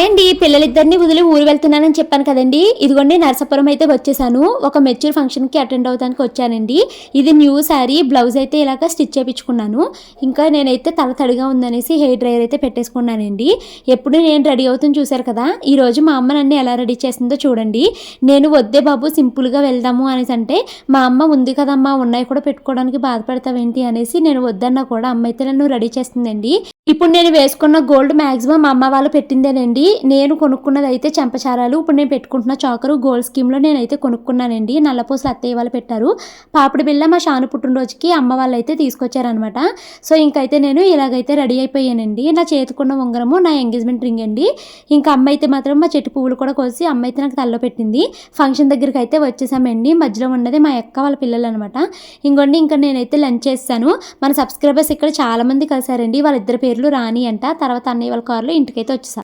అండి పిల్లలిద్దరిని వదిలి ఊరు వెళ్తున్నానని చెప్పాను కదండి. ఇదిగోండి నరసాపురం అయితే వచ్చేసాను. ఒక మెచ్యూర్ ఫంక్షన్కి అటెండ్ అవడానికి వచ్చానండి. ఇది న్యూ శారీ, బ్లౌజ్ అయితే ఇలాగ స్టిచ్ చేయించుకున్నాను. ఇంకా నేనైతే తల తడిగా ఉందనేసి హెయిర్ డ్రైయర్ అయితే పెట్టేసుకున్నానండి. ఎప్పుడు నేను రెడీ అవుతుంది చూశారు కదా. ఈరోజు మా అమ్మ నన్ను ఎలా రెడీ చేసిందో చూడండి. నేను వద్దే బాబు సింపుల్గా వెళ్దాము అనేసి అంటే, మా అమ్మ ఉంది కదమ్మా ఉన్నాయి కూడా పెట్టుకోవడానికి బాధపడతావేంటి అనేసి నేను వద్దన్నా కూడా అమ్మ అయితే నన్ను రెడీ చేస్తుందండి. ఇప్పుడు నేను వేసుకున్న గోల్డ్ మ్యాక్సిమం మా అమ్మ వాళ్ళు పెట్టిందేనండి. నేను కొనుక్కున్నది అయితే చెంపచారాలు. ఇప్పుడు నేను పెట్టుకుంటున్న చాకరు గోల్డ్ స్కీమ్లో నేనైతే కొనుక్కున్నానండి. నల్లపూసలు అత్తయ్య వాళ్ళు పెట్టారు. పాపిడి బిళ్ళ మా షాను పుట్టినరోజుకి అమ్మ వాళ్ళు అయితే తీసుకొచ్చారనమాట. సో ఇంకైతే నేను ఇలాగైతే రెడీ అయిపోయానండి. నా చేతికున్న ఉంగరము నా ఎంగేజ్మెంట్ రింగ్ అండి. ఇంకా అమ్మ అయితే మాత్రం మా చెట్టు పువ్వులు కూడా కోసి అమ్మ అయితే నాకు తల్లో పెట్టింది. ఫంక్షన్ దగ్గరికి అయితే వచ్చేసామండి. మధ్యలో ఉన్నది మా అక్క వాళ్ళ పిల్లలు అనమాట. ఇంకోండి ఇంకా నేనైతే లంచ్ చేస్తాను. మన సబ్స్క్రైబర్స్ ఇక్కడ చాలా మంది కలిసారండి. వాళ్ళిద్దరి పేర్లు రాణి అంట. తర్వాత అన్నయ్య వాళ్ళ కారులో ఇంటికైతే వచ్చేసారు.